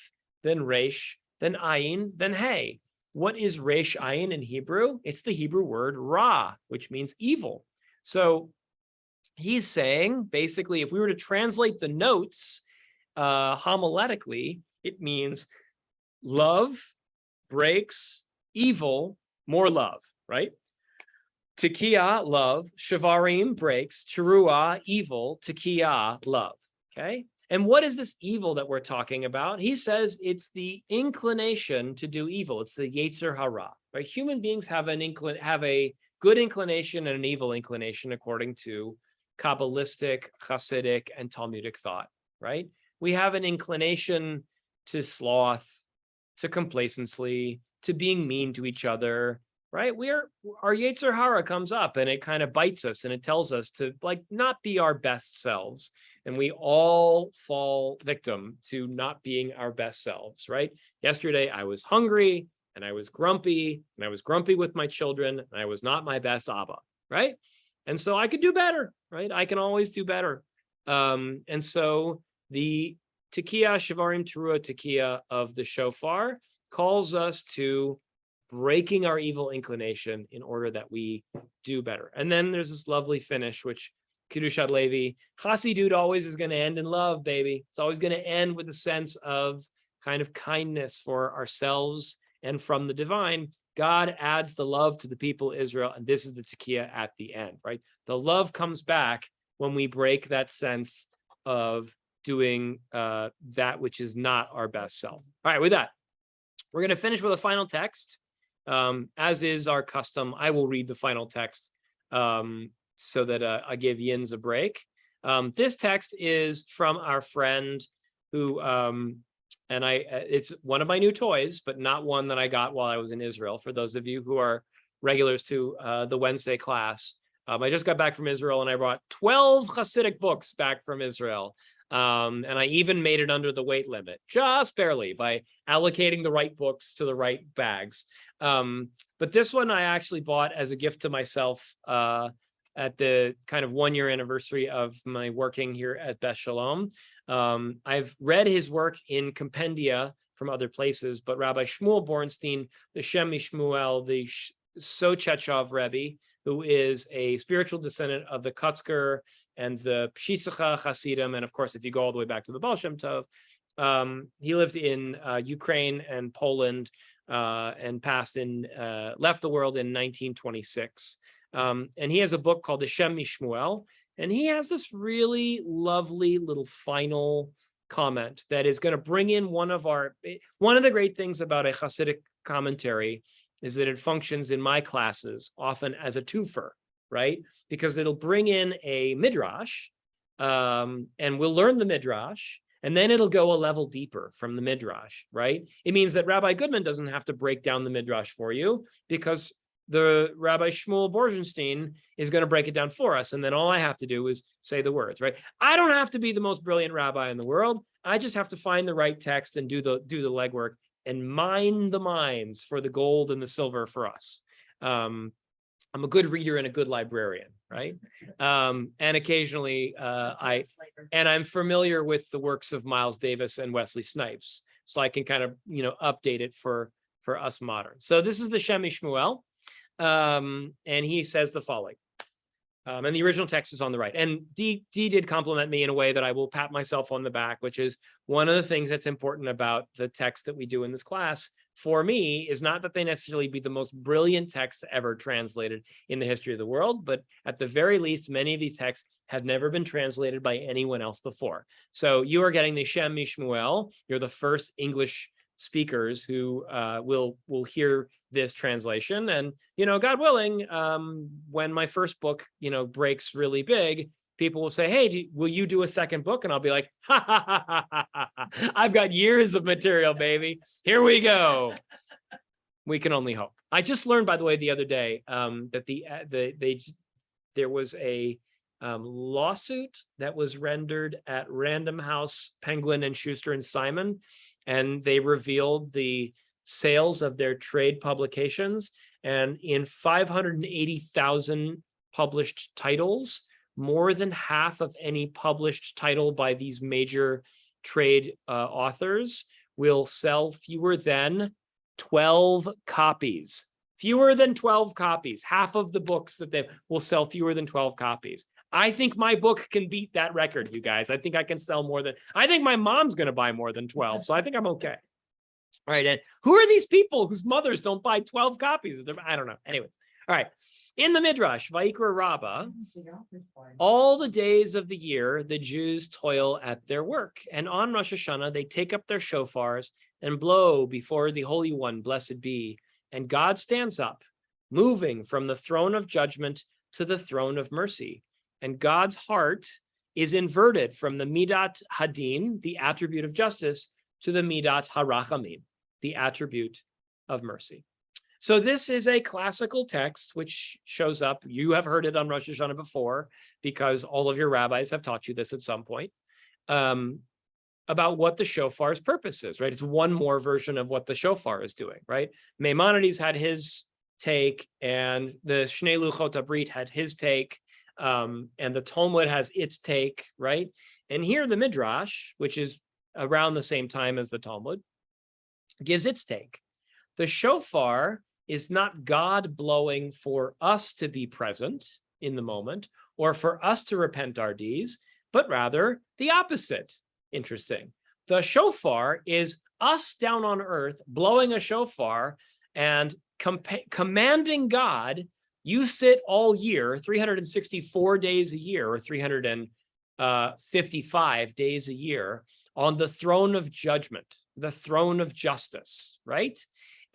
then resh, then ayin, then hey. What is resh ayin in Hebrew? It's the Hebrew word ra, which means evil. So he's saying, basically, if we were to translate the notes, homiletically, it means love breaks evil, more love, right? Tekiah, love. Shavarim, breaks. Teruah, evil. Tekiah, love. Okay. And what is this evil that we're talking about? He says it's the inclination to do evil. It's the Yetzer Hara. Right? Human beings have a good inclination and an evil inclination according to Kabbalistic, Hasidic, and Talmudic thought. Right? We have an inclination to sloth, to complacency, to being mean to each other. Right? Our Yetzer Hara comes up and it kind of bites us and it tells us to like not be our best selves. And we all fall victim to not being our best selves, right? Yesterday, I was hungry and I was grumpy with my children and I was not my best Abba, right? And so I could do better, right? I can always do better. And so the Tekiah, Shavarim, Teruah, Tekiah of the Shofar calls us to breaking our evil inclination in order that we do better. And then there's this lovely finish, which Kedushat Levi, Hassidut always is going to end in love, baby. It's always going to end with a sense of kind of kindness for ourselves and from the divine. God adds the love to the people of Israel, and this is the Tekiah at the end, right? The love comes back when we break that sense of doing that which is not our best self. All right, with that, we're going to finish with a final text. As is our custom, I will read the final text so that I give Yins a break. This text is from our friend who, it's one of my new toys, but not one that I got while I was in Israel. For those of you who are regulars to the Wednesday class, I just got back from Israel and I brought 12 Hasidic books back from Israel. And I even made it under the weight limit, just barely, by allocating the right books to the right bags. But this one I actually bought as a gift to myself at the kind of 1 year anniversary of my working here at Beth Shalom. I've read his work in compendia from other places, but Rabbi Shmuel Bornstein, the Shem Mishmuel, the Sochechov Rebbe, who is a spiritual descendant of the Kotzker and the Pshisacha Hasidim, and of course, if you go all the way back to the Baal Shem Tov, he lived in Ukraine and Poland and left the world in 1926. And he has a book called the Shem Mishmuel, and he has this really lovely little final comment that is going to bring in one of the great things about a Hasidic commentary is that it functions in my classes often as a twofer, right? Because it'll bring in a Midrash, and we'll learn the Midrash, and then it'll go a level deeper from the Midrash, right? It means that Rabbi Goodman doesn't have to break down the Midrash for you because the Rabbi Shmuel Borzenstein is going to break it down for us. And then all I have to do is say the words, right? I don't have to be the most brilliant rabbi in the world. I just have to find the right text and do the legwork and mine the mines for the gold and the silver for us. I'm a good reader and a good librarian, right? And occasionally I'm familiar with the works of Miles Davis and Wesley Snipes. So I can kind of, update it for us modern. So this is the Shem Mishmuel. And he says the following, and the original text is on the right. And Dee did compliment me in a way that I will pat myself on the back, which is one of the things that's important about the text that we do in this class for me is not that they necessarily be the most brilliant texts ever translated in the history of the world, but at the very least, many of these texts have never been translated by anyone else before. So you are getting the Shem Mishmuel. You're the first English speakers who will hear this translation, and God willing, when my first book breaks really big, people will say, hey, will you do a second book? And I'll be like, ha ha ha ha ha, I've got years of material, baby, here we go. We can only hope. I just learned, by the way, the other day that there was a lawsuit that was rendered at Random House, Penguin and Schuster and Simon, and they revealed the sales of their trade publications, and in 580,000 published titles, more than half of any published title by these major trade authors will sell fewer than 12 copies. Fewer than 12 copies. Half of the books that they will sell fewer than 12 copies. I think my book can beat that record, you guys. I think I can sell more than, I think my mom's going to buy more than 12. So I think I'm okay. All right. And who are these people whose mothers don't buy 12 copies of them? I don't know. Anyways. All right. In the Midrash, Vayikra Rabbah, all the days of the year, the Jews toil at their work. And on Rosh Hashanah, they take up their shofars and blow before the Holy One, blessed be. And God stands up, moving from the throne of judgment to the throne of mercy. And God's heart is inverted from the Midat Hadin, the attribute of justice, to the Midat Harachamim, the attribute of mercy. So this is a classical text which shows up. You have heard it on Rosh Hashanah before because all of your rabbis have taught you this at some point, about what the shofar's purpose is, right? It's one more version of what the shofar is doing, right? Maimonides had his take, and the Shnei Luchot HaBrit had his take, and the Talmud has its take, right? And here the Midrash, which is around the same time as the Talmud, gives its take. The shofar is not God blowing for us to be present in the moment or for us to repent our deeds, but rather the opposite. Interesting. The shofar is us down on earth blowing a shofar and commanding God, you sit all year, 364 days a year, or 355 days a year, on the throne of judgment, the throne of justice, right?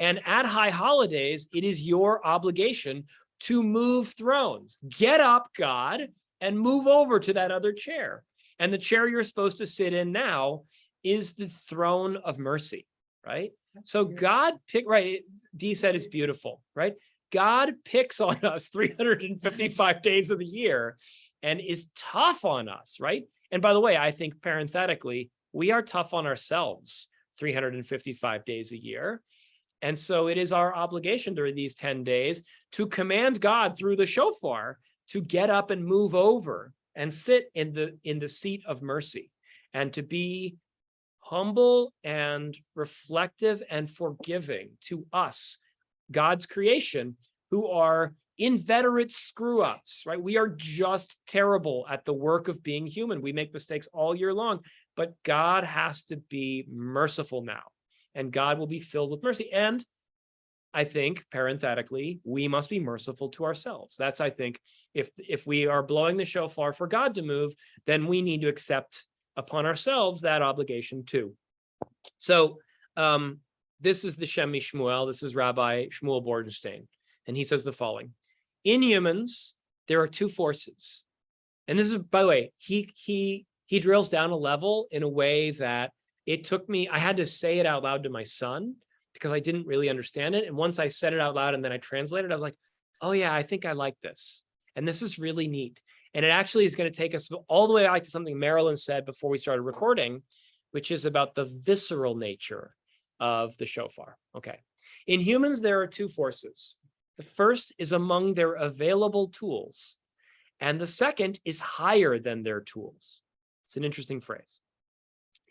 And at high holidays, it is your obligation to move thrones. Get up, God, and move over to that other chair. And the chair you're supposed to sit in now is the throne of mercy, right? So God picked, right? Dee said it's beautiful, right? God picks on us 355 days of the year and is tough on us, right? And by the way, I think parenthetically, we are tough on ourselves 355 days a year. And so it is our obligation during these 10 days to command God through the shofar to get up and move over and sit in the seat of mercy and to be humble and reflective and forgiving to us, God's creation, who are inveterate screw-ups, right? We are just terrible at the work of being human. We make mistakes all year long, but God has to be merciful now, and God will be filled with mercy. And I think, parenthetically, we must be merciful to ourselves. That's, I think, if we are blowing the shofar for God to move, then we need to accept upon ourselves that obligation too. So this is the Shem MiShmuel. This is Rabbi Shmuel Bordenstein. And he says the following: in humans, there are two forces. And this is, by the way, he drills down a level in a way that it took me, I had to say it out loud to my son because I didn't really understand it. And once I said it out loud and then I translated, I was like, oh yeah, I think I like this. And this is really neat. And it actually is going to take us all the way back to something Marilyn said before we started recording, which is about the visceral nature of the shofar. Okay. In humans, there are two forces. The first is among their available tools, and the second is higher than their tools. It's an interesting phrase.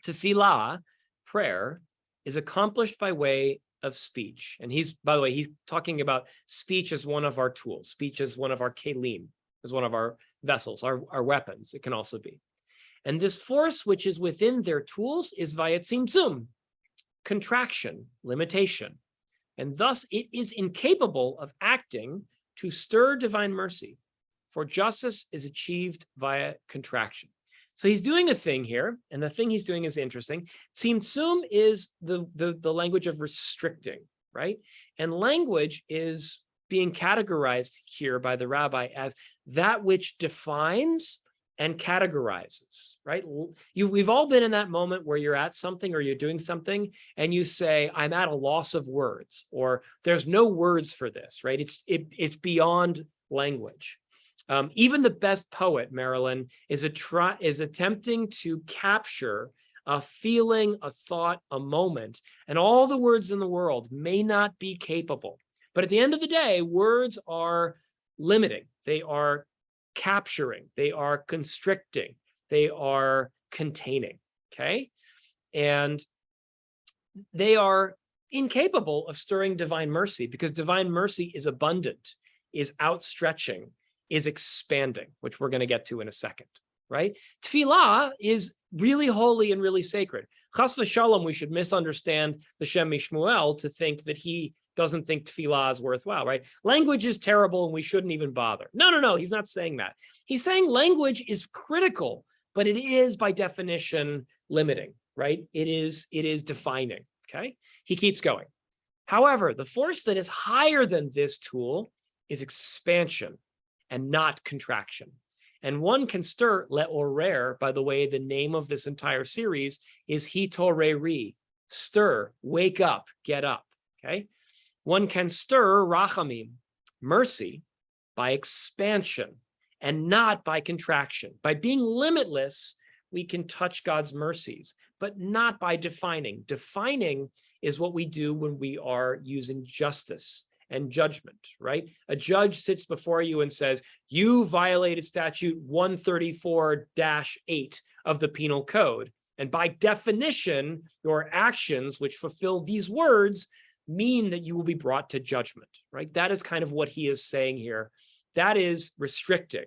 Tefillah, prayer, is accomplished by way of speech. And he's, by the way, he's talking about speech as one of our tools. Speech as one of our kelim, as one of our vessels, our weapons, it can also be. And this force which is within their tools is via tzimtzum, contraction, limitation. And thus it is incapable of acting to stir divine mercy, for justice is achieved via contraction. So he's doing a thing here, and the thing he's doing is interesting. Tzimtzum is the language of restricting, right? And language is being categorized here by the rabbi as that which defines and categorizes, right? We've all been in that moment where you're at something or you're doing something and you say, I'm at a loss of words, or there's no words for this, right? It's beyond language. Even the best poet, Marilyn, is attempting to capture a feeling, a thought, a moment, and all the words in the world may not be capable. But at the end of the day, words are limiting. They are capturing, they are constricting, they are containing, okay? And they are incapable of stirring divine mercy because divine mercy is abundant, is outstretching, is expanding, which we're going to get to in a second, right? Tefillah is really holy and really sacred. Chas v'shalom, we should misunderstand the Shem Mishmuel to think that he doesn't think tefillah is worthwhile, right? Language is terrible and we shouldn't even bother. No, he's not saying that. He's saying language is critical, but it is by definition limiting, right? It is defining, okay? He keeps going. However, the force that is higher than this tool is expansion and not contraction. And one can stir le'orer, by the way, the name of this entire series is Hitoreri, stir, wake up, get up, okay? One can stir rachamim, mercy, by expansion and not by contraction. By being limitless, we can touch God's mercies, but not by defining. Defining is what we do when we are using justice and judgment, right? A judge sits before you and says, you violated statute 134-8 of the penal code. And by definition, your actions, which fulfill these words, mean that you will be brought to judgment, right? That is kind of what he is saying here. That is restricting.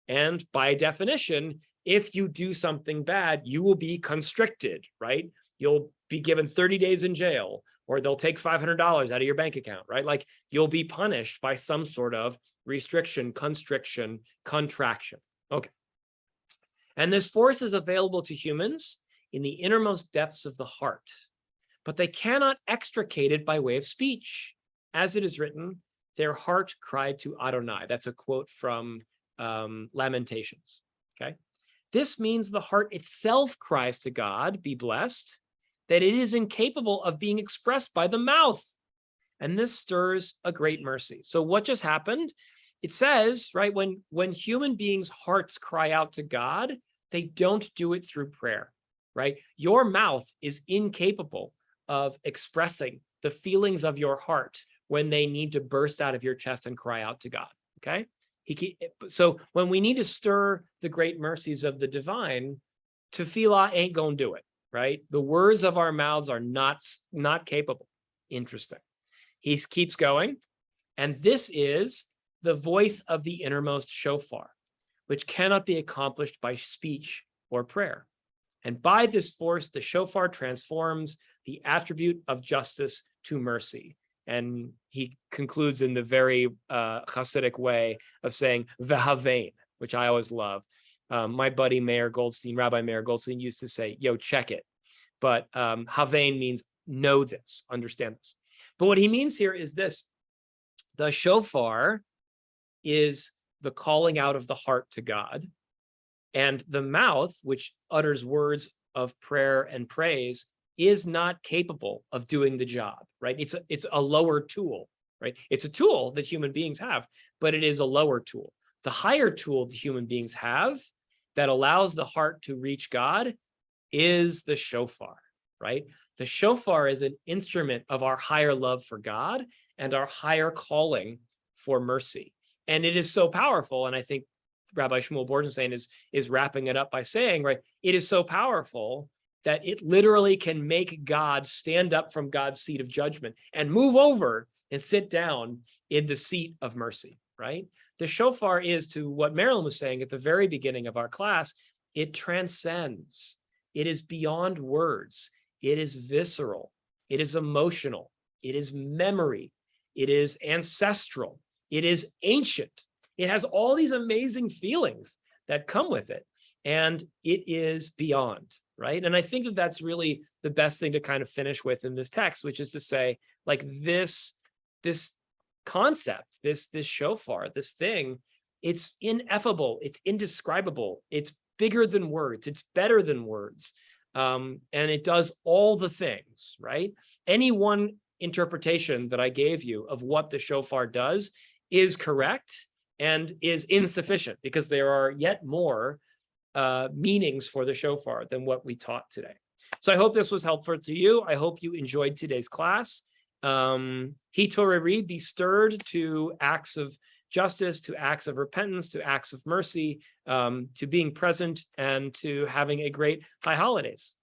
And by definition, if you do something bad, you will be constricted, right? You'll be given 30 days in jail, or they'll take $500 out of your bank account, right? Like you'll be punished by some sort of restriction, constriction, contraction. Okay. And this force is available to humans in the innermost depths of the heart, but they cannot extricate it by way of speech. As it is written, their heart cried to Adonai. That's a quote from Lamentations, okay? This means the heart itself cries to God, be blessed, that it is incapable of being expressed by the mouth. And this stirs a great mercy. So what just happened? It says, right, when human beings' hearts cry out to God, they don't do it through prayer, right? Your mouth is incapable of expressing the feelings of your heart when they need to burst out of your chest and cry out to God, okay? So when we need to stir the great mercies of the divine, tefillah ain't gonna do it, right? The words of our mouths are not capable. Interesting. He keeps going, and this is the voice of the innermost shofar, which cannot be accomplished by speech or prayer. And by this force, the shofar transforms the attribute of justice to mercy. And he concludes in the very Hasidic way of saying, v'havein, which I always love. My buddy Rabbi Meir Goldstein used to say, yo, check it. But havein means know this, understand this. But what he means here is this. The shofar is the calling out of the heart to God. And the mouth, which utters words of prayer and praise, is not capable of doing the job, right? It's a lower tool, right? It's a tool that human beings have, but it is a lower tool. The higher tool that human beings have that allows the heart to reach God is the shofar, right? The shofar is an instrument of our higher love for God and our higher calling for mercy. And it is so powerful, and I think Rabbi Shmuel Bordenstein is wrapping it up by saying, right, it is so powerful that it literally can make God stand up from God's seat of judgment and move over and sit down in the seat of mercy, right? The shofar is, to what Marilyn was saying at the very beginning of our class, it transcends. It is beyond words. It is visceral. It is emotional. It is memory. It is ancestral. It is ancient. It has all these amazing feelings that come with it. And it is beyond, right? And I think that that's really the best thing to kind of finish with in this text, which is to say, like, this concept, this shofar, this thing, it's ineffable, it's indescribable, it's bigger than words, it's better than words, and it does all the things, right? Any one interpretation that I gave you of what the shofar does is correct and is insufficient, because there are yet more meanings for the shofar than what we taught today. So I hope this was helpful to you. I hope you enjoyed today's class. Hitoreri, be stirred to acts of justice, to acts of repentance, to acts of mercy, to being present, and to having a great high holidays.